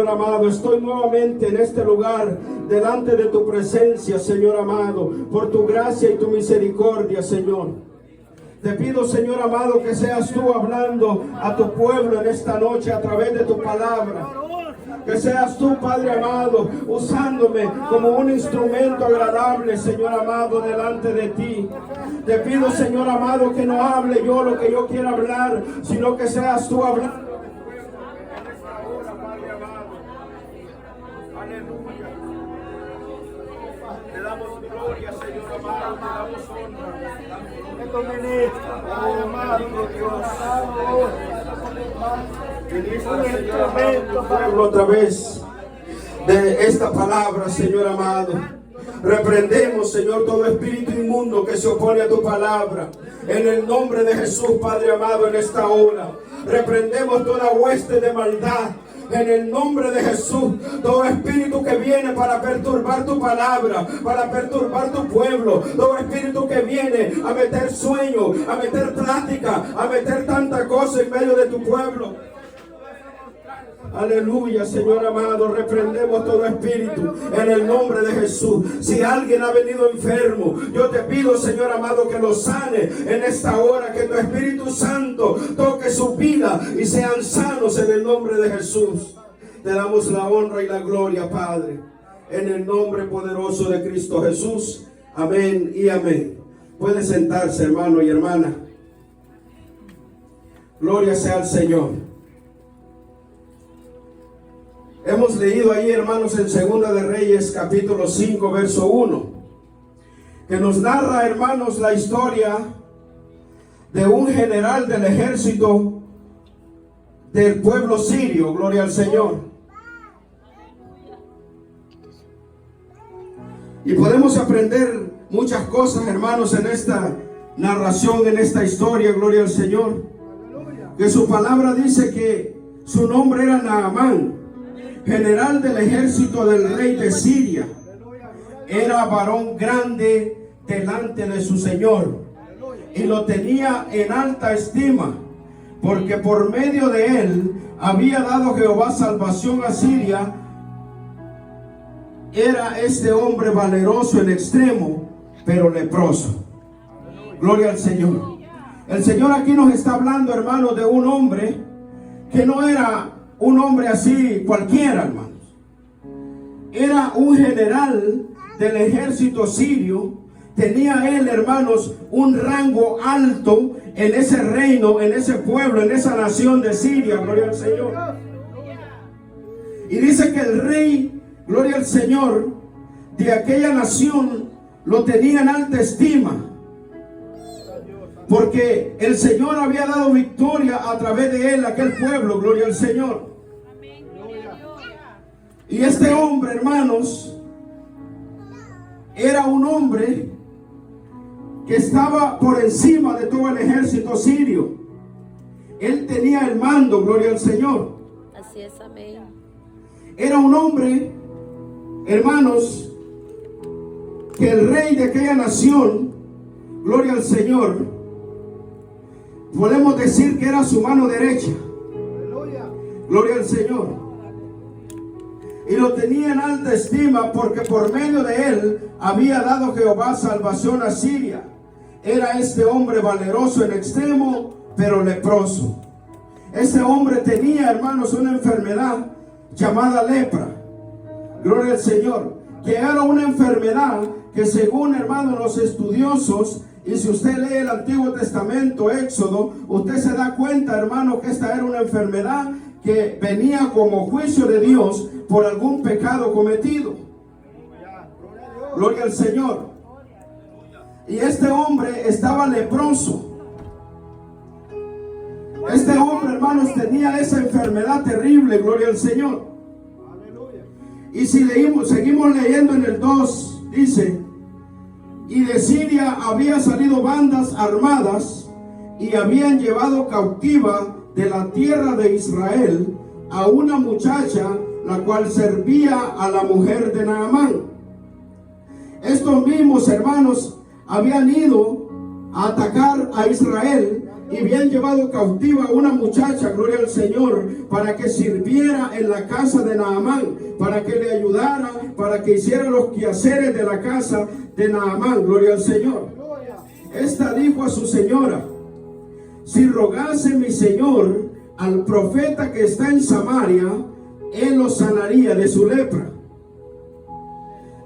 Señor amado, estoy nuevamente en este lugar delante de tu presencia, Señor amado, por tu gracia y tu misericordia, Señor. Te pido, Señor amado, que seas tú hablando a tu pueblo en esta noche a través de tu palabra. Que seas tú, Padre amado, usándome como un instrumento agradable, Señor amado, delante de ti. Te pido, Señor amado, que no hable yo lo que yo quiera hablar, sino que seas tú hablando. Aleluya. Te damos gloria, Señor amado, te damos honra. Otra vez de esta palabra, Señor amado. Reprendemos, Señor, todo espíritu inmundo que se opone a tu palabra. En el nombre de Jesús, Padre amado, en esta hora. Reprendemos toda hueste de maldad. En el nombre de Jesús, todo espíritu que viene para perturbar tu palabra, para perturbar tu pueblo, todo espíritu que viene a meter sueño, a meter plática, a meter tanta cosa en medio de tu pueblo. Aleluya, Señor amado, reprendemos todo espíritu en el nombre de Jesús. Si alguien ha venido enfermo, yo te pido, Señor amado, que lo sane en esta hora, que tu Espíritu Santo toque su vida y sean sanos en el nombre de Jesús. Te damos la honra y la gloria, Padre, en el nombre poderoso de Cristo Jesús. Amén y amén. Puede sentarse, hermano y hermana. Gloria sea al Señor. Hemos leído ahí, hermanos, en Segunda de Reyes, capítulo 5, verso 1, que nos narra, hermanos, la historia de un general del ejército del pueblo sirio. Gloria al Señor. Y podemos aprender muchas cosas, hermanos, en esta narración, en esta historia. Gloria al Señor. Que su palabra dice que su nombre era Naamán, general del ejército del rey de Siria. Era varón grande delante de su señor y lo tenía en alta estima, porque por medio de él había dado Jehová salvación a Siria. Era este hombre valeroso en extremo, pero leproso. Gloria al Señor. El Señor aquí nos está hablando, hermanos, de un hombre que no era un hombre así cualquiera, hermanos. Era un general del ejército sirio. Tenía él, hermanos, un rango alto en ese reino, en ese pueblo, en esa nación de Siria. Gloria al Señor. Y dice que el rey, gloria al Señor, de aquella nación lo tenía en alta estima, porque el Señor había dado victoria a través de él a aquel pueblo. Gloria al Señor. Y este hombre, hermanos, era un hombre que estaba por encima de todo el ejército sirio. Él tenía el mando. Gloria al Señor. Así es, amén. Era un hombre, hermanos, que el rey de aquella nación, gloria al Señor, podemos decir que era su mano derecha. Gloria al Señor. Y lo tenía en alta estima, porque por medio de él había dado Jehová salvación a Siria. Era este hombre valeroso en extremo, pero leproso. Este hombre tenía, hermanos, una enfermedad llamada lepra. Gloria al Señor. Que era una enfermedad que, según, hermanos, los estudiosos, y si usted lee el Antiguo Testamento, Éxodo, usted se da cuenta, hermano, que esta era una enfermedad que venía como juicio de Dios por algún pecado cometido. Gloria al Señor. Y este hombre estaba leproso. Este hombre, hermanos, tenía esa enfermedad terrible. Gloria al Señor. Y si seguimos leyendo en el 2, dice: y de Siria había salido bandas armadas y habían llevado cautiva de la tierra de Israel a una muchacha, la cual servía a la mujer de Naamán. Estos mismos, hermanos, habían ido a atacar a Israel y habían llevado cautiva a una muchacha, gloria al Señor, para que sirviera en la casa de Naamán, para que le ayudara, para que hiciera los quehaceres de la casa de Naamán, gloria al Señor. Esta dijo a su señora: si rogase mi señor al profeta que está en Samaria, él lo sanaría de su lepra.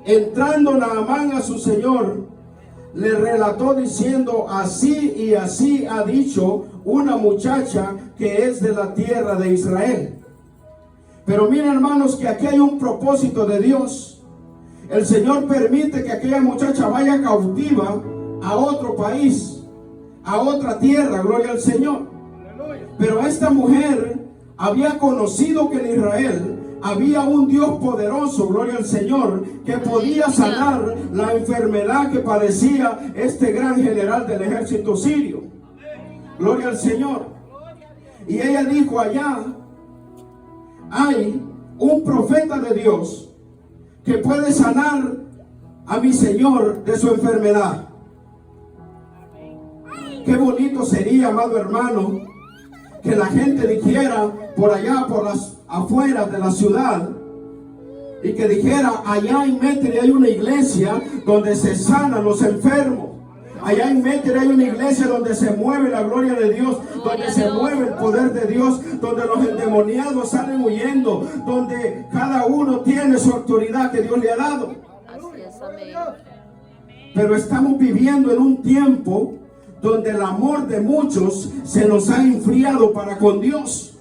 Entrando Naamán a su señor, le relató diciendo: así y así ha dicho una muchacha que es de la tierra de Israel. Pero miren, hermanos, que aquí hay un propósito de Dios. El Señor permite que aquella muchacha vaya cautiva a otro país, a otra tierra, gloria al Señor. Pero esta mujer había conocido que en Israel había un Dios poderoso, gloria al Señor, que podía sanar la enfermedad que padecía este gran general del ejército sirio. Gloria al Señor. Y ella dijo: allá hay un profeta de Dios que puede sanar a mi Señor de su enfermedad. Qué bonito sería, amado hermano, que la gente dijera por allá, por las afueras de la ciudad, y que dijera: allá en Metri hay una iglesia donde se sanan los enfermos. Allá en Metri hay una iglesia donde se mueve la gloria de Dios, donde se mueve el poder de Dios, donde los endemoniados salen huyendo, donde cada uno tiene su autoridad que Dios le ha dado. Pero estamos viviendo en un tiempo donde el amor de muchos se nos ha enfriado para con Dios.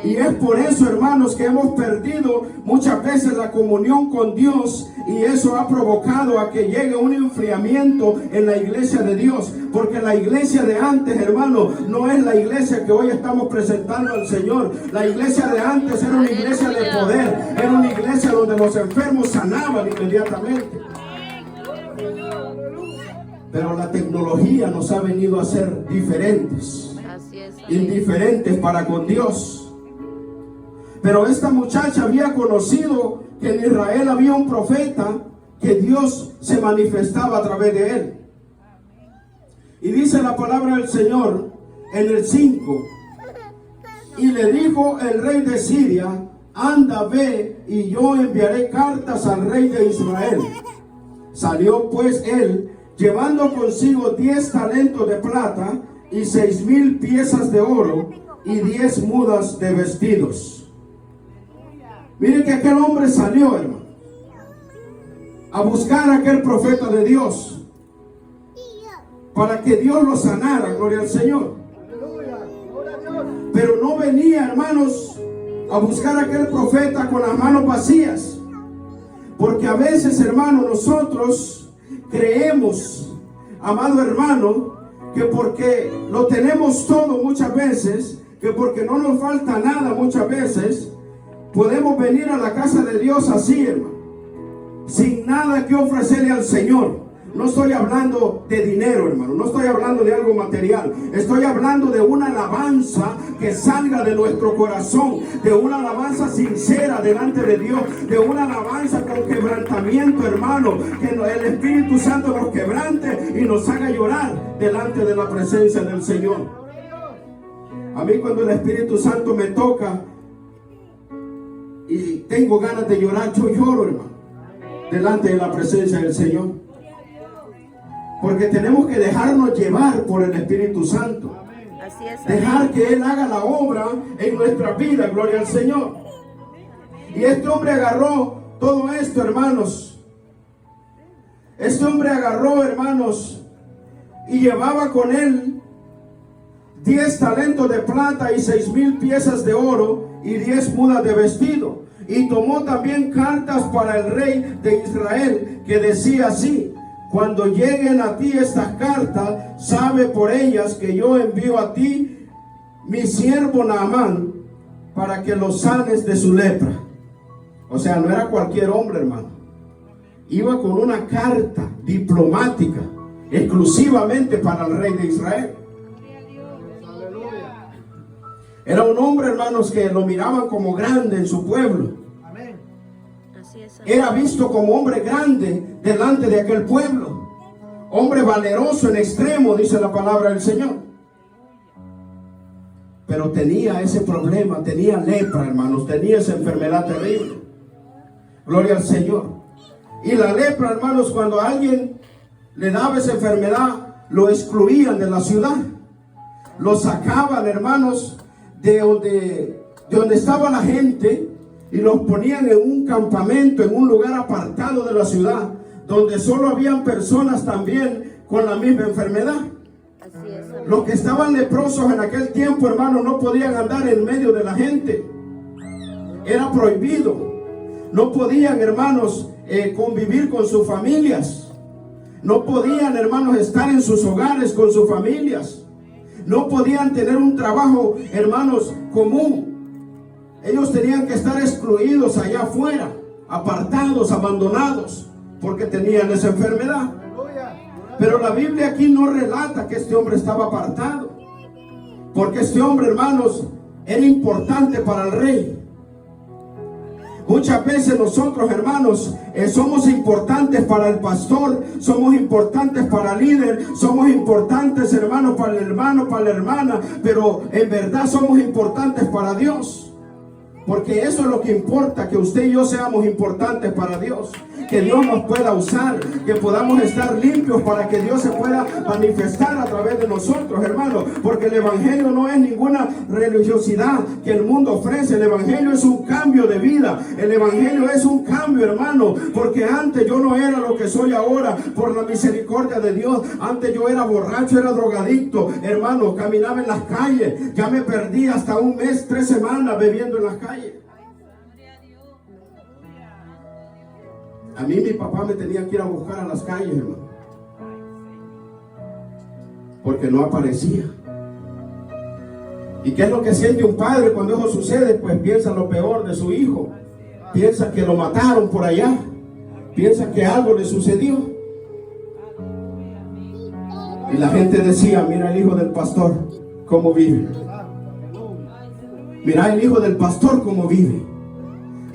Y es por eso, hermanos, que hemos perdido muchas veces la comunión con Dios, y eso ha provocado a que llegue un enfriamiento en la iglesia de Dios, porque la iglesia de antes, hermano, no es la iglesia que hoy estamos presentando al Señor. La iglesia de antes era una iglesia de poder, era una iglesia donde los enfermos sanaban inmediatamente. Pero la tecnología nos ha venido a ser diferentes, indiferentes para con Dios. Pero esta muchacha había conocido que en Israel había un profeta, que Dios se manifestaba a través de él. Y dice la palabra del Señor en el 5: y le dijo el rey de Siria: anda, ve, y yo enviaré cartas al rey de Israel. Salió pues él, llevando consigo 10 talentos de plata y 6,000 piezas de oro y 10 mudas de vestidos. Miren que aquel hombre salió, hermano, a buscar a aquel profeta de Dios para que Dios lo sanara, gloria al Señor. Pero no venía, hermanos, a buscar a aquel profeta con las manos vacías. Porque a veces, hermano, nosotros creemos, amado hermano, que porque lo tenemos todo muchas veces, que porque no nos falta nada muchas veces, podemos venir a la casa de Dios así, hermano, sin nada que ofrecerle al Señor. No estoy hablando de dinero, hermano, no estoy hablando de algo material. Estoy hablando de una alabanza que salga de nuestro corazón, de una alabanza sincera delante de Dios, de una alabanza con quebrantamiento, hermano, que el Espíritu Santo nos quebrante y nos haga llorar delante de la presencia del Señor. A mí, cuando el Espíritu Santo me toca y tengo ganas de llorar, yo lloro, hermano, delante de la presencia del Señor. Porque tenemos que dejarnos llevar por el Espíritu Santo. Así es, dejar que Él haga la obra en nuestra vida, gloria al Señor. Y este hombre agarró todo esto, hermanos. Este hombre agarró, hermanos, y llevaba con él 10 talentos de plata y 6,000 piezas de oro y 10 mudas de vestido. Y tomó también cartas para el rey de Israel, que decía así: cuando lleguen a ti estas cartas, sabe por ellas que yo envío a ti mi siervo Naamán, para que lo sanes de su lepra. O sea, no era cualquier hombre, hermano. Iba con una carta diplomática exclusivamente para el rey de Israel. Era un hombre, hermanos, que lo miraban como grande en su pueblo. Era visto como hombre grande delante de aquel pueblo. Hombre valeroso en extremo, dice la palabra del Señor. pero tenía ese problema, tenía lepra, hermanos, tenía esa enfermedad terrible. Gloria al Señor. Y la lepra, hermanos, cuando a alguien le daba esa enfermedad, lo excluían de la ciudad. Lo sacaban, hermanos, de donde estaba la gente, y los ponían en un campamento, en un lugar apartado de la ciudad, donde solo habían personas también con la misma enfermedad. Los que estaban leprosos en aquel tiempo, hermanos, no podían andar en medio de la gente. Era prohibido. No podían, hermanos, convivir con sus familias. No podían, hermanos, estar en sus hogares con sus familias. No podían tener un trabajo, hermanos, común. Ellos tenían que estar excluidos allá afuera, apartados, abandonados, porque tenían esa enfermedad. Pero la Biblia aquí no relata que este hombre estaba apartado, porque este hombre, hermanos, era importante para el rey. Muchas veces nosotros, hermanos, somos importantes para el pastor, somos importantes para el líder, somos importantes, hermanos, para el hermano, para la hermana, pero en verdad somos importantes para Dios. Porque eso es lo que importa, que usted y yo seamos importantes para Dios, que Dios nos pueda usar, que podamos estar limpios para que Dios se pueda manifestar a través de nosotros, hermanos. Porque el evangelio no es ninguna religiosidad que el mundo ofrece. El evangelio es un cambio de vida. El evangelio es un cambio, hermano, porque antes yo no era lo que soy ahora por la misericordia de Dios. Antes yo era borracho, era drogadicto, hermano, caminaba en las calles. Ya me perdí hasta un mes, 3 semanas bebiendo en las calles. A mí mi papá me tenía que ir a buscar a las calles, hermano, porque no aparecía. ¿Y qué es lo que siente un padre cuando eso sucede? Pues piensa lo peor de su hijo, piensa que lo mataron por allá, piensa que algo le sucedió. Y la gente decía: mira el hijo del pastor cómo vive, mira el hijo del pastor cómo vive.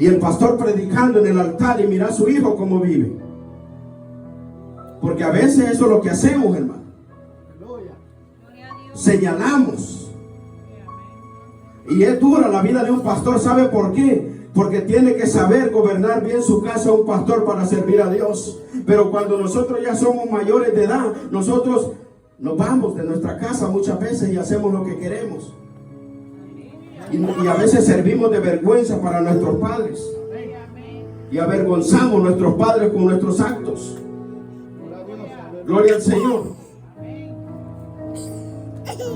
Y el pastor predicando en el altar, y mira a su hijo cómo vive. Porque a veces eso es lo que hacemos, hermano. Señalamos. Y es dura la vida de un pastor. ¿Sabe por qué? Porque tiene que saber gobernar bien su casa un pastor para servir a Dios. Pero cuando nosotros ya somos mayores de edad, nosotros nos vamos de nuestra casa muchas veces y hacemos lo que queremos. Y a veces servimos de vergüenza para nuestros padres. Y avergonzamos a nuestros padres con nuestros actos. Gloria al Señor.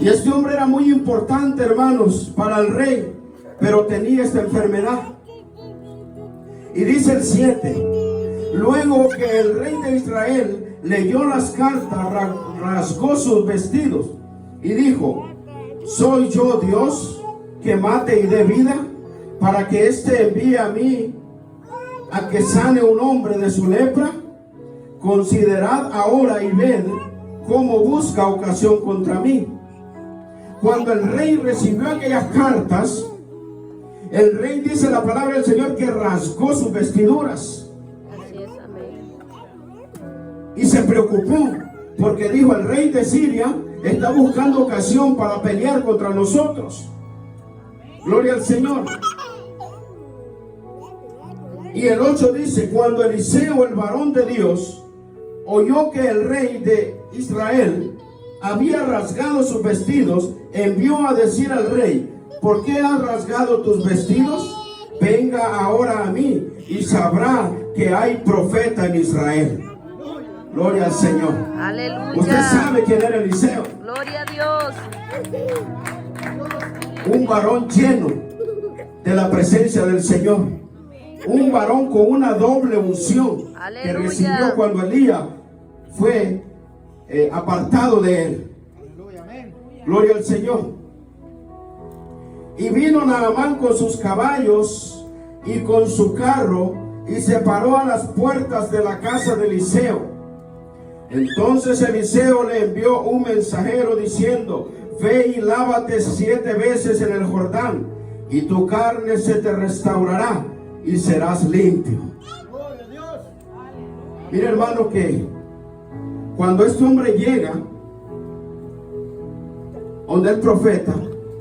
Y este hombre era muy importante, hermanos, para el rey, pero tenía esta enfermedad. Y dice el 7: luego que el rey de Israel leyó las cartas, rasgó sus vestidos y dijo: ¿soy yo Dios que mate y dé vida, para que éste envíe a mí a que sane un hombre de su lepra? Considerad ahora y ved cómo busca ocasión contra mí. Cuando el rey recibió aquellas cartas, el rey, dice la palabra del Señor, que rasgó sus vestiduras. Y se preocupó, porque dijo: el rey de Siria está buscando ocasión para pelear contra nosotros. Gloria al Señor. Y el 8 dice: cuando Eliseo, el varón de Dios, oyó que el rey de Israel había rasgado sus vestidos, envió a decir al rey: ¿por qué has rasgado tus vestidos? Venga ahora a mí y sabrá que hay profeta en Israel. Gloria al Señor. Aleluya. Usted sabe quién era Eliseo. Gloria a Dios. Un varón lleno de la presencia del Señor. Un varón con una doble unción. Aleluya. Que recibió cuando Elías fue apartado de él. Gloria al Señor. Y vino Naamán con sus caballos y con su carro, y se paró a las puertas de la casa de Eliseo. Entonces Eliseo le envió un mensajero diciendo: ve y lávate 7 veces en el Jordán, y tu carne se te restaurará y serás limpio. Mira, hermano, que cuando este hombre llega donde el profeta,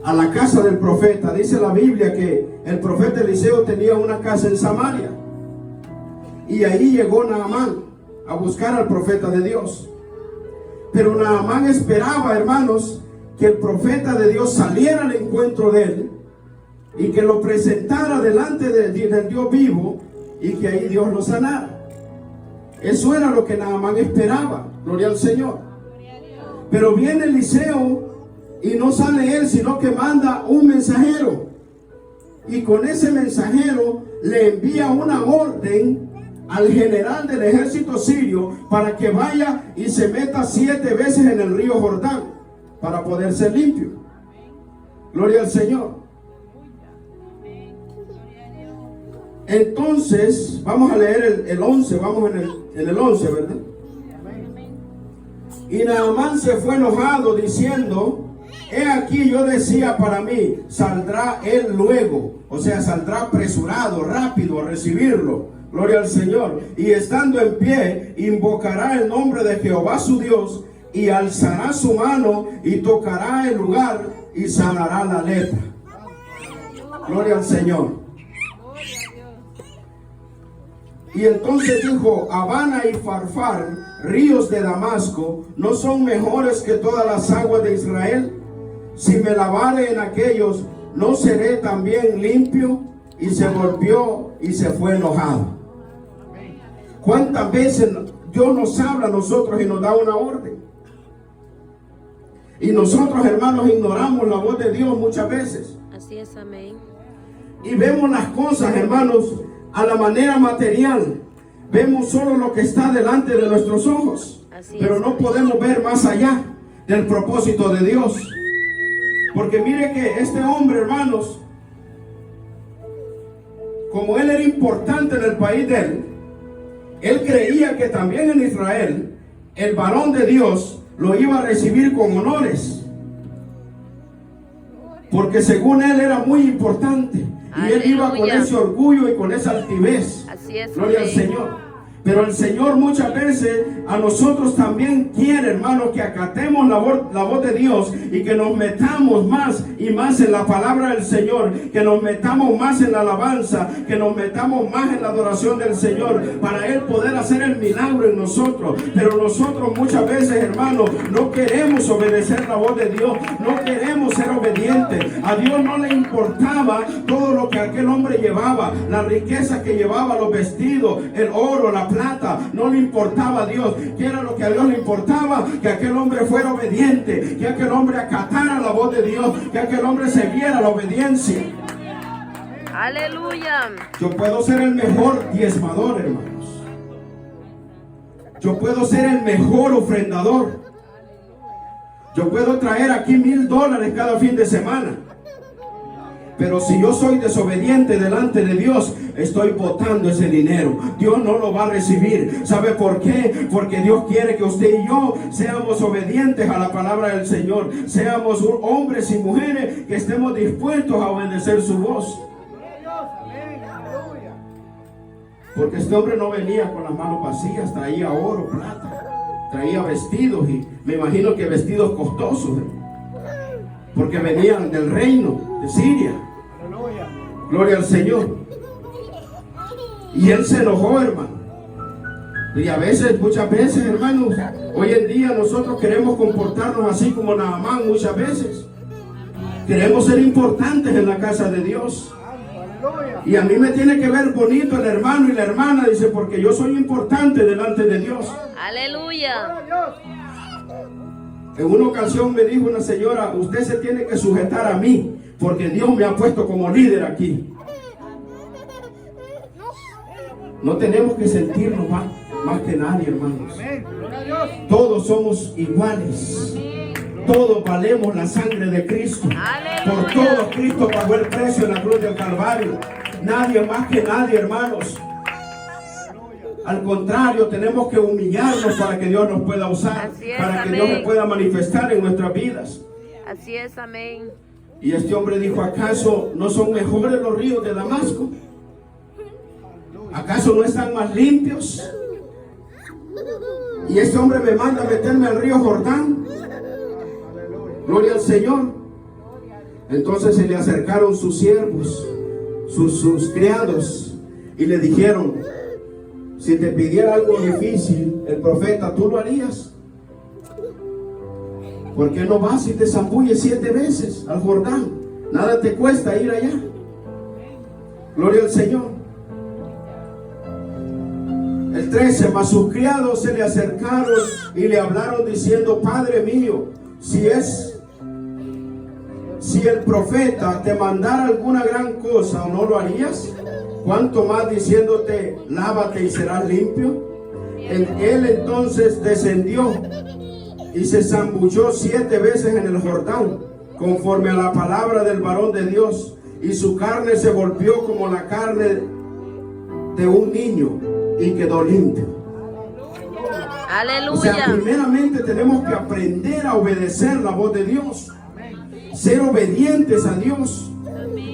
a la casa del profeta. Dice la Biblia que el profeta Eliseo tenía una casa en Samaria. Y ahí llegó Naamán a buscar al profeta de Dios. Pero Naamán esperaba, hermanos, que el profeta de Dios saliera al encuentro de él y que lo presentara delante del Dios vivo y que ahí Dios lo sanara. Eso era lo que Naamán esperaba. Gloria al Señor. Pero viene Eliseo y no sale él, sino que manda un mensajero. Y con ese mensajero le envía una orden al general del ejército sirio para que vaya y se meta 7 veces en el río Jordán para poder ser limpio. Gloria al Señor. Entonces, vamos a leer el 11, vamos en el 11, ¿verdad? Y Naamán se fue enojado diciendo: he aquí, yo decía para mí, saldrá él luego, o sea, saldrá apresurado, rápido a recibirlo. Gloria al Señor. Y estando en pie, invocará el nombre de Jehová su Dios, y alzará su mano y tocará el lugar y sanará la lepra. Gloria al Señor. Y entonces dijo: Habana y Farfar, ríos de Damasco, ¿no son mejores que todas las aguas de Israel? Si me lavare en aquellos, ¿no seré también limpio? Y se volvió y se fue enojado. ¿Cuántas veces Dios nos habla a nosotros y nos da una orden? Y nosotros, hermanos, ignoramos la voz de Dios muchas veces. Así es, amén. Y vemos las cosas, hermanos, a la manera material. Vemos solo lo que está delante de nuestros ojos. Pero no podemos ver más allá del propósito de Dios. Porque mire que este hombre, hermanos, como él era importante en el país de él creía que también en Israel el varón de Dios lo iba a recibir con honores, porque según él era muy importante. Y aleluya, él iba con ese orgullo y con esa altivez. Así es, gloria al Señor. Pero el Señor muchas veces a nosotros también quiere, hermano, que acatemos la voz de Dios y que nos metamos más y más en la palabra del Señor, que nos metamos más en la alabanza, que nos metamos más en la adoración del Señor, para Él poder hacer el milagro en nosotros. Pero nosotros muchas veces, hermano, no queremos obedecer la voz de Dios, no queremos ser obedientes. A Dios no le importaba todo lo que aquel hombre llevaba, la riqueza que llevaba, los vestidos, el oro, la plata, no le importaba a Dios. ¿Qué era lo que a Dios le importaba? Que aquel hombre fuera obediente, que aquel hombre acatara la voz de Dios, que aquel hombre se viera la obediencia. Aleluya. Yo puedo ser el mejor diezmador, hermanos. Yo puedo ser el mejor ofrendador. Yo puedo traer aquí $1000 cada fin de semana. Pero si yo soy desobediente delante de Dios, estoy botando ese dinero. Dios no lo va a recibir. ¿Sabe por qué? Porque Dios quiere que usted y yo seamos obedientes a la palabra del Señor. Seamos hombres y mujeres que estemos dispuestos a obedecer su voz. Porque este hombre no venía con las manos vacías, traía oro, plata, traía vestidos, y me imagino que vestidos costosos, porque venían del reino de Siria. Gloria al Señor. Y él se enojó, hermano. Y a veces, muchas veces, hermanos, hoy en día nosotros queremos comportarnos así como Naamán muchas veces. Queremos ser importantes en la casa de Dios. Y a mí me tiene que ver bonito el hermano y la hermana, dice, porque yo soy importante delante de Dios. Aleluya. En una ocasión me dijo una señora: usted se tiene que sujetar a mí, porque Dios me ha puesto como líder aquí. No tenemos que sentirnos más que nadie, hermanos. Todos somos iguales. Todos valemos la sangre de Cristo. Por todos Cristo pagó el precio en la cruz del Calvario. Nadie más que nadie, hermanos. Al contrario, tenemos que humillarnos para que Dios nos pueda usar, para que Dios se pueda manifestar en nuestras vidas. Así es, amén. Y este hombre dijo: ¿acaso no son mejores los ríos de Damasco? ¿Acaso no están más limpios? Y este hombre me manda a meterme al río Jordán. Gloria al Señor. Entonces se le acercaron sus siervos, sus criados, y le dijeron: si te pidiera algo difícil el profeta, ¿tú lo harías? ¿Por qué no vas y te zambulles 7 veces al Jordán? Nada te cuesta ir allá. Gloria al Señor. El 13, mas sus criados se le acercaron y le hablaron diciendo: Padre mío, si el profeta te mandara alguna gran cosa, ¿o no lo harías? ¿Cuánto más diciéndote: lávate y serás limpio? Él entonces descendió y se zambulló 7 veces en el Jordán, conforme a la palabra del varón de Dios, y su carne se volvió como la carne de un niño, y quedó limpio. Aleluya. O sea, primeramente tenemos que aprender a obedecer la voz de Dios, ser obedientes a Dios,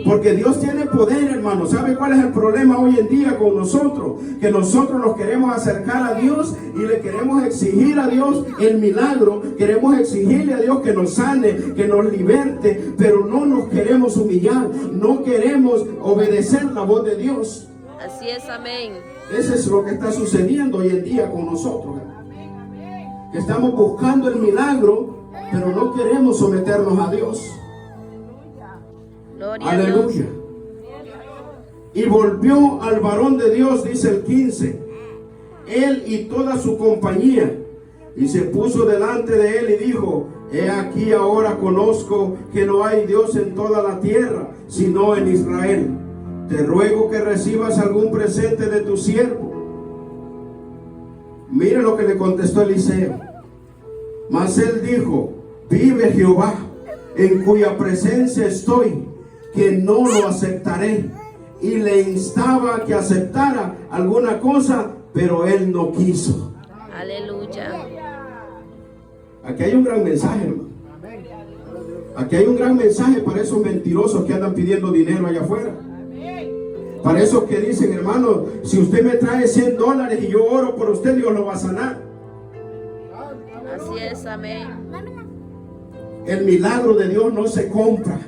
porque Dios tiene poder, hermano. ¿Sabe cuál es el problema hoy en día con nosotros? Que nosotros nos queremos acercar a Dios y le queremos exigir a Dios el milagro, queremos exigirle a Dios que nos sane, que nos liberte, pero no nos queremos humillar, no queremos obedecer la voz de Dios. Así es, amén. Eso es lo que está sucediendo hoy en día con nosotros, que estamos buscando el milagro, pero no queremos someternos a Dios. Gloria Aleluya. a Dios. Y volvió al varón de Dios, dice el 15, él y toda su compañía, y se puso delante de él y dijo: he aquí ahora conozco que no hay Dios en toda la tierra, sino en Israel. Te ruego que recibas algún presente de tu siervo. Mire lo que le contestó Eliseo. Mas él dijo: vive Jehová, en cuya presencia estoy, que no lo aceptaré. Y le instaba que aceptara alguna cosa, pero él no quiso. Aleluya. Aquí hay un gran mensaje, hermano. Aquí hay un gran mensaje para esos mentirosos que andan pidiendo dinero allá afuera. Para esos que dicen: hermano, si usted me trae $100 y yo oro por usted, Dios lo va a sanar. Así es, amén. El milagro de Dios no se compra.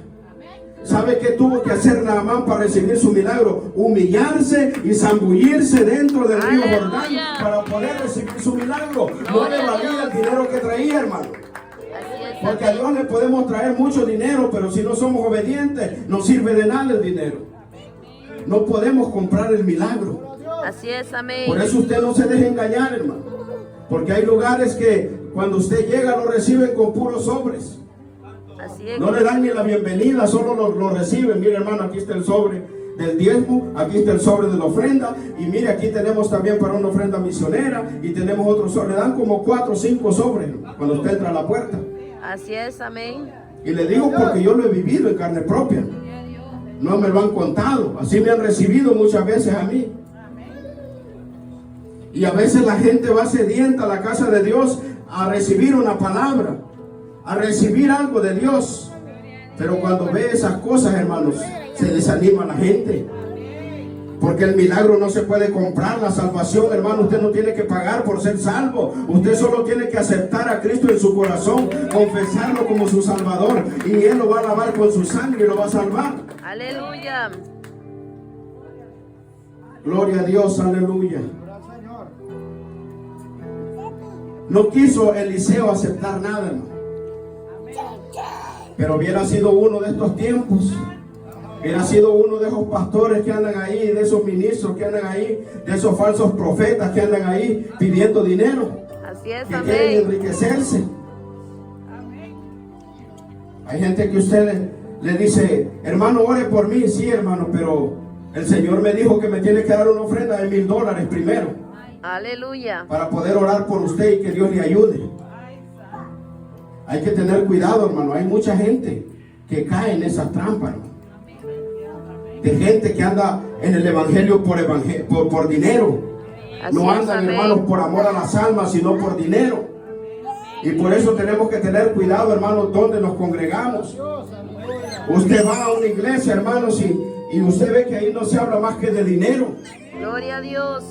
¿Sabe qué tuvo que hacer Naamán para recibir su milagro? Humillarse y zambullirse dentro del río Jordán para poder recibir su milagro. No le valía el dinero que traía, hermano. Porque a Dios le podemos traer mucho dinero, pero si no somos obedientes, no sirve de nada el dinero. No podemos comprar el milagro. Así es, amén. Por eso usted no se deje engañar, hermano. Porque hay lugares que cuando usted llega lo reciben con puros sobres. Así es. No le dan ni la bienvenida, solo lo reciben. Mire, hermano, aquí está el sobre del diezmo, aquí está el sobre de la ofrenda, y mire, aquí tenemos también para una ofrenda misionera, y tenemos otro sobre. Le dan como 4 o 5 sobres cuando usted entra a la puerta. Así es, amén. Y le digo porque yo lo he vivido en carne propia. No me lo han contado. Así me han recibido muchas veces a mí. Y a veces la gente va sedienta a la casa de Dios a recibir una palabra, a recibir algo de Dios. Pero cuando ve esas cosas, hermanos, se desanima la gente. Porque el milagro no se puede comprar. La salvación, hermano, usted no tiene que pagar por ser salvo. Usted solo tiene que aceptar a Cristo en su corazón, confesarlo como su Salvador, y Él lo va a lavar con su sangre y lo va a salvar. Aleluya. Gloria a Dios, aleluya. No quiso Eliseo aceptar nada, hermano. Pero hubiera sido uno de estos tiempos. Hubiera sido uno de esos pastores que andan ahí, de esos ministros que andan ahí, de esos falsos profetas que andan ahí pidiendo dinero. Así es, que amén. quieren enriquecerse. Hay gente que usted le dice: hermano, ore por mí. Sí, hermano, pero el Señor me dijo que me tiene que dar una ofrenda de $1000 primero. Aleluya. Para poder orar por usted y que Dios le ayude. Hay que tener cuidado, hermano. Hay mucha gente que cae en esas trampas, hermano. De gente que anda en el evangelio por dinero. Así No es, andan, amén. hermanos, por amor a las almas, sino por dinero. Y por eso tenemos que tener cuidado, hermanos, donde nos congregamos. Usted va a una iglesia, hermanos, y usted ve que ahí no se habla más que de dinero. Gloria a Dios.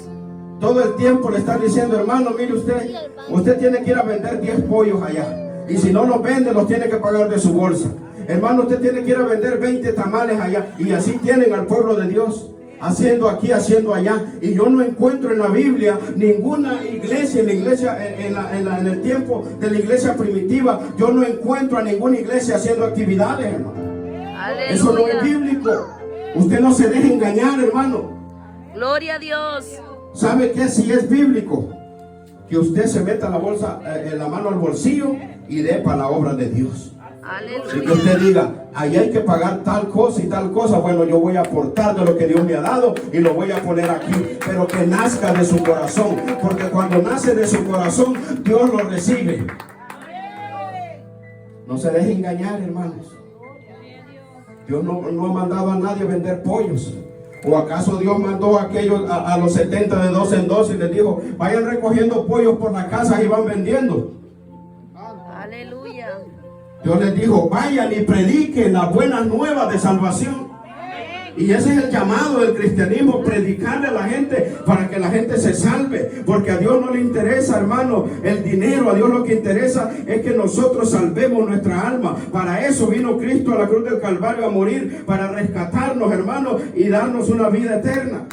Todo el tiempo le están diciendo: hermano, mire usted tiene que ir a vender 10 pollos allá. Y si no los vende, los tiene que pagar de su bolsa. Hermano, usted tiene que ir a vender 20 tamales allá. Y así tienen al pueblo de Dios, haciendo aquí, haciendo allá. Y yo no encuentro en la Biblia ninguna iglesia, en el tiempo de la iglesia primitiva, yo no encuentro a ninguna iglesia haciendo actividades, hermano. Aleluya. Eso no es bíblico. Usted no se deje engañar, hermano. Gloria a Dios. ¿Sabe qué? Si es bíblico, que usted se meta la mano al bolsillo y dé para la obra de Dios. Y que usted diga, ahí hay que pagar tal cosa y tal cosa. Bueno, yo voy a aportar de lo que Dios me ha dado y lo voy a poner aquí. Pero que nazca de su corazón, porque cuando nace de su corazón, Dios lo recibe. No se deje engañar, hermanos. Dios no ha mandado a nadie a vender pollos. ¿O acaso Dios mandó a aquellos a los 70 de 12 en 12 y les dijo, vayan recogiendo pollos por la casa y van vendiendo? Aleluya. Dios les dijo, vayan y prediquen las buenas nuevas de salvación. Y ese es el llamado del cristianismo, predicarle a la gente para que la gente se salve. Porque a Dios no le interesa, hermano, el dinero. A Dios lo que interesa es que nosotros salvemos nuestra alma. Para eso vino Cristo a la cruz del Calvario a morir, para rescatarnos, hermano, y darnos una vida eterna.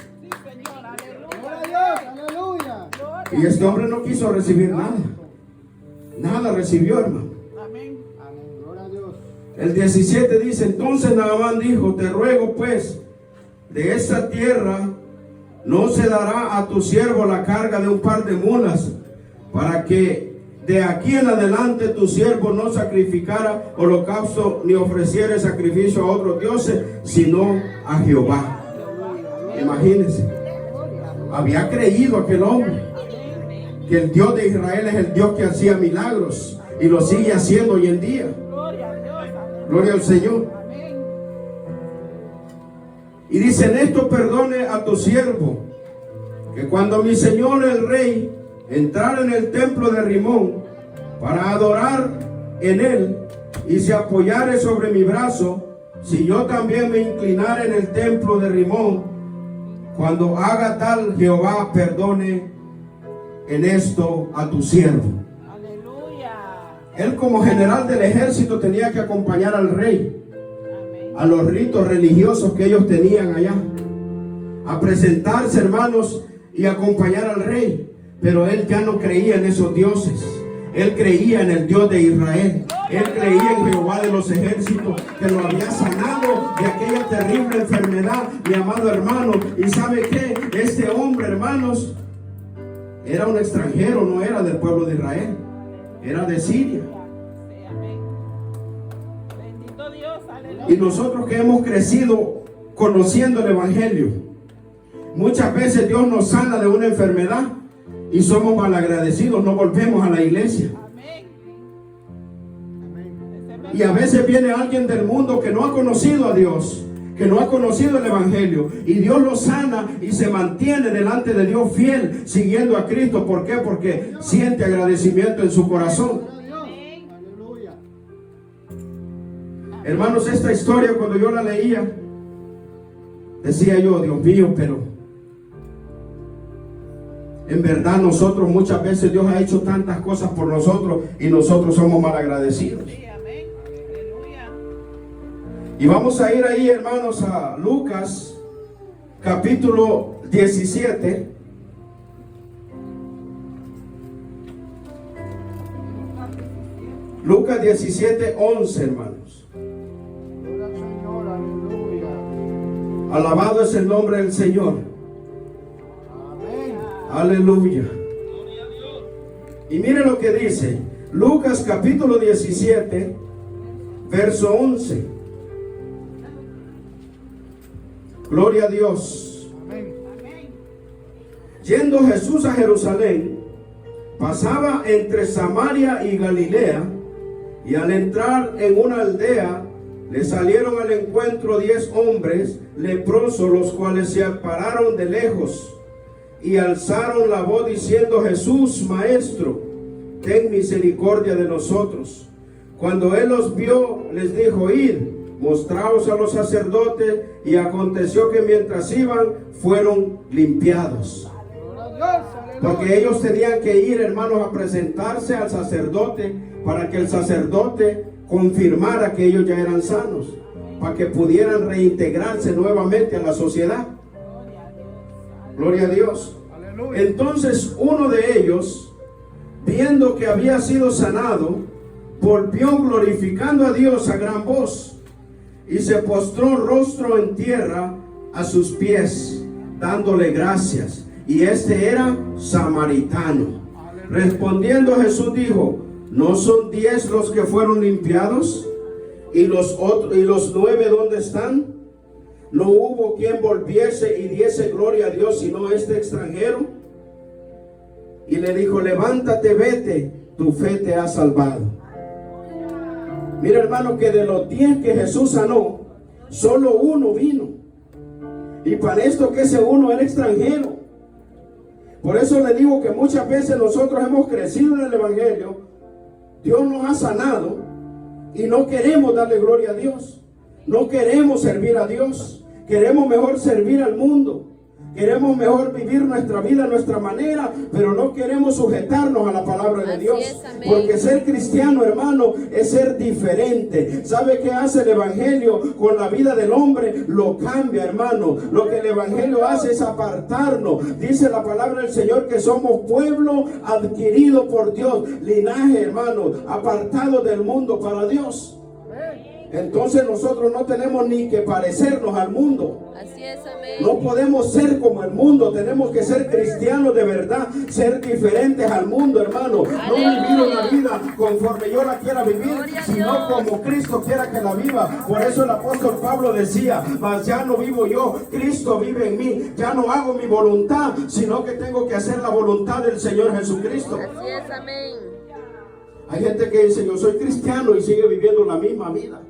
Y este hombre no quiso recibir nada. Nada recibió, hermano. El 17 dice, entonces Naamán dijo, te ruego pues, de esta tierra no se dará a tu siervo la carga de un par de mulas, para que de aquí en adelante tu siervo no sacrificara holocausto ni ofreciera sacrificio a otros dioses, sino a Jehová. Imagínense, había creído aquel hombre que el Dios de Israel es el Dios que hacía milagros y lo sigue haciendo hoy en día. Gloria al Señor. Y dice, en esto perdone a tu siervo, que cuando mi señor el rey entrara en el templo de Rimón para adorar en él y se apoyare sobre mi brazo, si yo también me inclinara en el templo de Rimón, cuando haga tal, Jehová perdone en esto a tu siervo. Él, como general del ejército, tenía que acompañar al rey a los ritos religiosos que ellos tenían allá, a presentarse, hermanos, y acompañar al rey. Pero él ya no creía en esos dioses. Él creía en el Dios de Israel. Él creía en Jehová de los ejércitos, que lo había sanado de aquella terrible enfermedad, mi amado hermano. Y ¿sabe qué? Este hombre, hermanos, era un extranjero, no era del pueblo de Israel, era de Siria. Y nosotros que hemos crecido conociendo el evangelio, muchas veces Dios nos sana de una enfermedad y somos malagradecidos, no volvemos a la iglesia. Y a veces viene alguien del mundo que no ha conocido a Dios, que no ha conocido el evangelio, y Dios lo sana y se mantiene delante de Dios fiel, siguiendo a Cristo. ¿Por qué? Porque siente agradecimiento en su corazón. Hermanos, esta historia, cuando yo la leía, decía yo, Dios mío, pero en verdad nosotros muchas veces Dios ha hecho tantas cosas por nosotros y nosotros somos mal agradecidos. Y vamos a ir ahí, hermanos, a Lucas capítulo 17. Lucas 17, 11, hermanos. Alabado es el nombre del Señor. Amén. Aleluya. Y mire lo que dice Lucas capítulo 17, verso 11. Gloria a Dios. Amén. Yendo Jesús a Jerusalén, pasaba entre Samaria y Galilea, y al entrar en una aldea, le salieron al encuentro 10 hombres leprosos, los cuales se pararon de lejos y alzaron la voz diciendo: Jesús, Maestro, ten misericordia de nosotros. Cuando él los vio, les dijo: id, mostraos a los sacerdotes. Y aconteció que mientras iban, fueron limpiados. Porque ellos tenían que ir, hermanos, a presentarse al sacerdote, para que el sacerdote confirmara que ellos ya eran sanos, para que pudieran reintegrarse nuevamente a la sociedad. Gloria a Dios. Entonces uno de ellos, viendo que había sido sanado, volvió glorificando a Dios a gran voz y se postró rostro en tierra a sus pies, dándole gracias. Y este era samaritano. Respondiendo Jesús dijo: ¿no son 10 los que fueron limpiados? ¿Y los 9 dónde están? ¿No hubo quien volviese y diese gloria a Dios sino este extranjero? Y le dijo: levántate, vete, tu fe te ha salvado. Mira, hermano, que de los 10 que Jesús sanó, solo uno vino. Y para esto que ese uno era extranjero. Por eso le digo que muchas veces nosotros hemos crecido en el Evangelio, Dios nos ha sanado y no queremos darle gloria a Dios. No queremos servir a Dios. Queremos mejor servir al mundo. Queremos mejor vivir nuestra vida a nuestra manera, pero no queremos sujetarnos a la palabra de Dios. Porque ser cristiano, hermano, es ser diferente. ¿Sabe qué hace el Evangelio con la vida del hombre? Lo cambia, hermano. Lo que el Evangelio hace es apartarnos. Dice la palabra del Señor que somos pueblo adquirido por Dios. Linaje, hermano, apartado del mundo para Dios. Entonces nosotros no tenemos ni que parecernos al mundo. Así es, amén. No podemos ser como el mundo. Tenemos que ser cristianos de verdad, ser diferentes al mundo, hermano. No vivir una vida conforme yo la quiera vivir, sino como Cristo quiera que la viva. Por eso el apóstol Pablo decía: mas ya no vivo yo, Cristo vive en mí. Ya no hago mi voluntad, sino que tengo que hacer la voluntad del Señor Jesucristo. Así es, amén. Hay gente que dice: yo soy cristiano, y sigue viviendo la misma vida.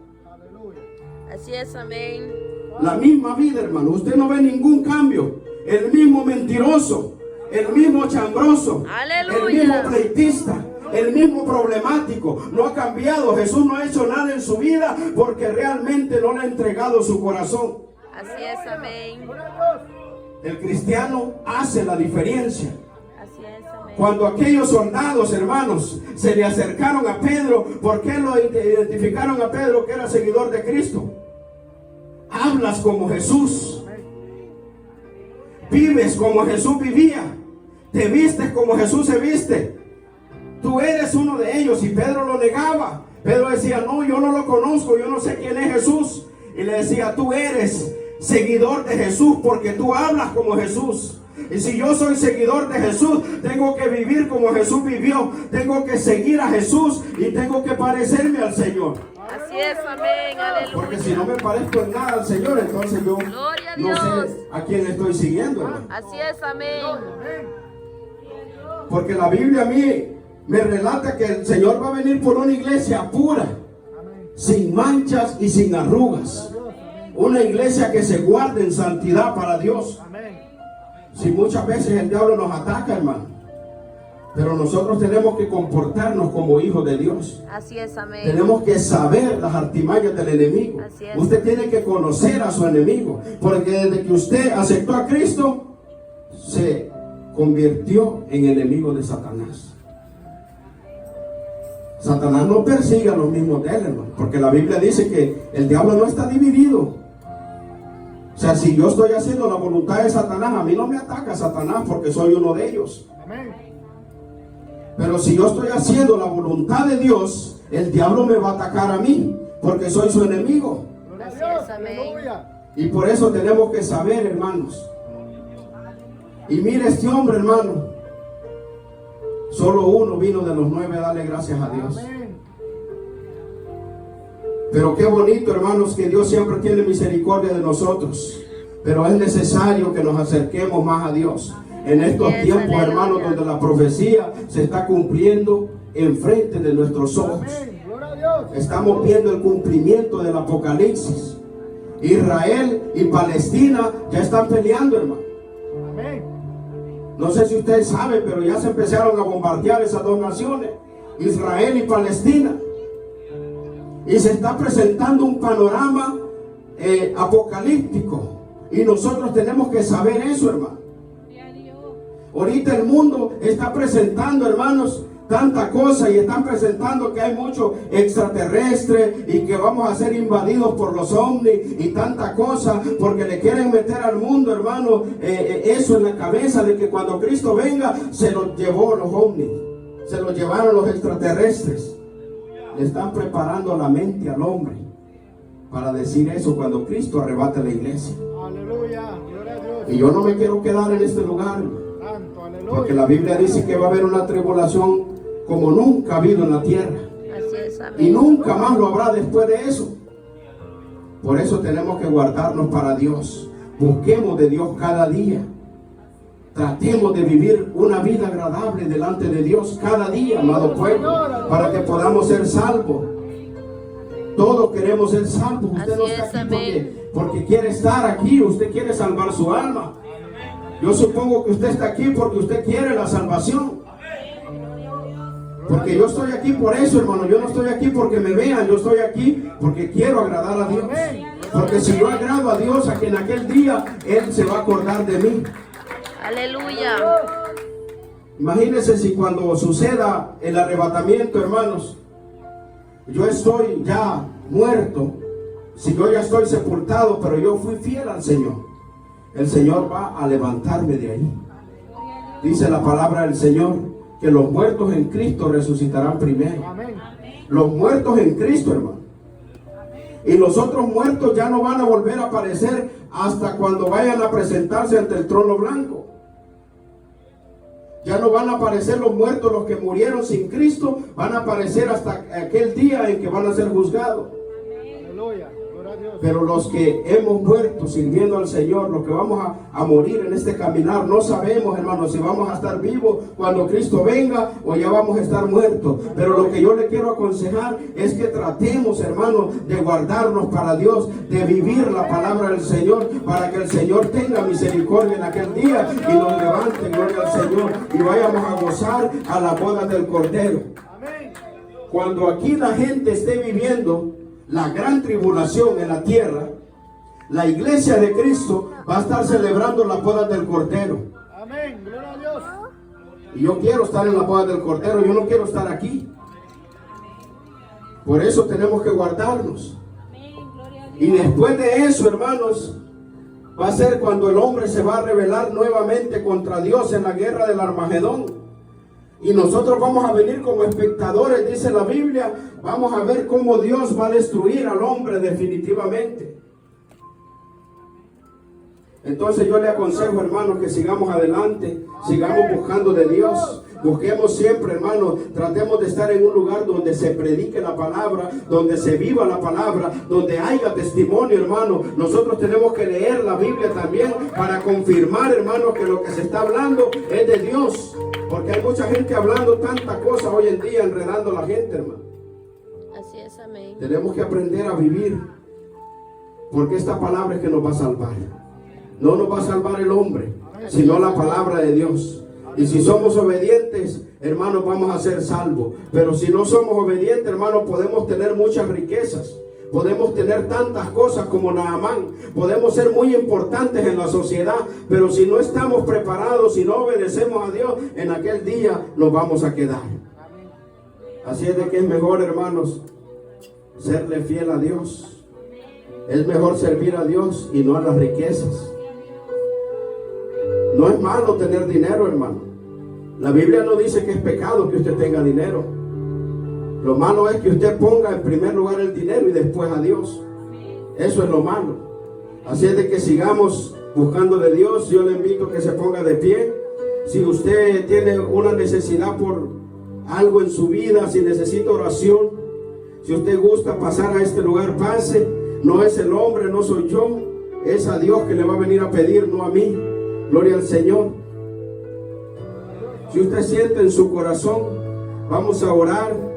Así es, amén. La misma vida, hermano. Usted no ve ningún cambio. El mismo mentiroso, el mismo chambroso, ¡aleluya!, el mismo pleitista, el mismo problemático. No ha cambiado. Jesús no ha hecho nada en su vida porque realmente no le ha entregado su corazón. Así es, amén. El cristiano hace la diferencia. Así es, amén. Cuando aquellos soldados, hermanos, se le acercaron a Pedro, ¿por qué lo identificaron a Pedro que era seguidor de Cristo? Hablas como Jesús, vives como Jesús vivía, te vistes como Jesús se viste. Tú eres uno de ellos. Y Pedro lo negaba. Pedro decía: no, yo no lo conozco, yo no sé quién es Jesús. Y le decía: tú eres seguidor de Jesús porque tú hablas como Jesús. Y si yo soy seguidor de Jesús, tengo que vivir como Jesús vivió. Tengo que seguir a Jesús y tengo que parecerme al Señor. Así es, amén, aleluya. Porque si no me parezco en nada al Señor, entonces yo no sé a quién estoy siguiendo, hermano. Así es, amén. Porque la Biblia a mí me relata que el Señor va a venir por una iglesia pura, sin manchas y sin arrugas. Una iglesia que se guarde en santidad para Dios. Si muchas veces el diablo nos ataca, hermano, pero nosotros tenemos que comportarnos como hijos de Dios. Así es, amén. Tenemos que saber las artimañas del enemigo. Así es. Usted tiene que conocer a su enemigo, porque desde que usted aceptó a Cristo, se convirtió en enemigo de Satanás. Satanás no persigue a los mismos de él, hermano, porque la Biblia dice que el diablo no está dividido. O sea, si yo estoy haciendo la voluntad de Satanás, a mí no me ataca Satanás porque soy uno de ellos. Pero si yo estoy haciendo la voluntad de Dios, el diablo me va a atacar a mí porque soy su enemigo. Así es, amén. Y por eso tenemos que saber, hermanos. Y mire este hombre, hermano. Solo uno vino de los 9 a darle gracias a Dios. Pero qué bonito, hermanos, que Dios siempre tiene misericordia de nosotros. Pero es necesario que nos acerquemos más a Dios. En estos tiempos, hermanos, donde la profecía se está cumpliendo enfrente de nuestros ojos. Estamos viendo el cumplimiento del Apocalipsis. Israel y Palestina ya están peleando, hermano. No sé si ustedes saben, pero ya se empezaron a bombardear esas dos naciones, Israel y Palestina. Y se está presentando un panorama apocalíptico. Y nosotros tenemos que saber eso, hermano. Ahorita el mundo está presentando, hermanos, tanta cosa y están presentando que hay mucho extraterrestre y que vamos a ser invadidos por los ovnis y tanta cosa, porque le quieren meter al mundo, hermano, eso en la cabeza de que cuando Cristo venga se los llevó los ovnis, se los llevaron los extraterrestres. Le están preparando la mente al hombre para decir eso cuando Cristo arrebate la iglesia. Aleluya, gloria a Dios. Y yo no me quiero quedar en este lugar, Santo, aleluya. porque la Biblia dice que va a haber una tribulación como nunca ha habido en la tierra. Así es, amén. Y nunca más lo habrá después de eso. Por eso tenemos que guardarnos para Dios. Busquemos de Dios cada día. Tratemos de vivir una vida agradable delante de Dios cada día, amado pueblo, para que podamos ser salvos. Todos queremos ser salvos. Usted Así no está es, aquí porque quiere estar aquí. Usted quiere salvar su alma. Yo supongo que usted está aquí porque usted quiere la salvación. Porque yo estoy aquí por eso, hermano. Yo no estoy aquí porque me vean. Yo estoy aquí porque quiero agradar a Dios. Porque si yo agrado a Dios, a que en aquel día Él se va a acordar de mí. Aleluya. Imagínense si cuando suceda el arrebatamiento, hermanos, yo estoy ya muerto. Si yo ya estoy sepultado, pero yo fui fiel al Señor, el Señor va a levantarme de ahí. Dice la palabra del Señor que los muertos en Cristo resucitarán primero. Los muertos en Cristo, hermano. Y los otros muertos ya no van a volver a aparecer hasta cuando vayan a presentarse ante el trono blanco. Ya no van a aparecer los muertos, los que murieron sin Cristo, van a aparecer hasta aquel día en que van a ser juzgados. Aleluya, gloria a Dios. Pero los que hemos muerto sirviendo al Señor, los que vamos a morir en este caminar, no sabemos, hermanos, si vamos a estar vivos cuando Cristo venga o ya vamos a estar muertos. Pero lo que yo le quiero aconsejar es que tratemos, hermanos, de guardarnos para Dios, de vivir la palabra del Señor, para que el Señor tenga misericordia en aquel día y nos levante, gloria al Señor, y vayamos a gozar a la boda del Cordero. Cuando aquí la gente esté viviendo la gran tribulación en la tierra, la iglesia de Cristo va a estar celebrando la boda del Cordero. Amén, gloria a Dios. Y yo quiero estar en la boda del Cordero, yo no quiero estar aquí. Por eso tenemos que guardarnos. Y después de eso, hermanos, va a ser cuando el hombre se va a rebelar nuevamente contra Dios en la guerra del Armagedón. Y nosotros vamos a venir como espectadores, dice la Biblia. Vamos a ver cómo Dios va a destruir al hombre definitivamente. Entonces yo le aconsejo, hermanos, que sigamos adelante, sigamos buscando de Dios. Busquemos siempre, hermanos, tratemos de estar en un lugar donde se predique la palabra, donde se viva la palabra, donde haya testimonio, hermano. Nosotros tenemos que leer la Biblia también para confirmar, hermanos, que lo que se está hablando es de Dios. Porque hay mucha gente hablando tanta cosa hoy en día, enredando a la gente, hermano. Así es, amén. Tenemos que aprender a vivir, porque esta palabra es que nos va a salvar. No nos va a salvar el hombre, sino la palabra de Dios. Y si somos obedientes, hermanos, vamos a ser salvos. Pero si no somos obedientes, hermanos, podemos tener muchas riquezas. Podemos tener tantas cosas como Naamán. Podemos ser muy importantes en la sociedad. Pero si no estamos preparados, si no obedecemos a Dios, en aquel día nos vamos a quedar. Así es de que es mejor, hermanos, serle fiel a Dios. Es mejor servir a Dios y no a las riquezas. No es malo tener dinero, hermano. La Biblia no dice que es pecado que usted tenga dinero. Lo malo es que usted ponga en primer lugar el dinero y después a Dios. Eso es lo malo. Así es de que sigamos buscando de Dios. Yo le invito a que se ponga de pie. Si usted tiene una necesidad por algo en su vida, si necesita oración, si usted gusta pasar a este lugar, pase. No es el hombre, no soy yo. Es a Dios que le va a venir a pedir, no a mí. Gloria al Señor. Si usted siente en su corazón, vamos a orar.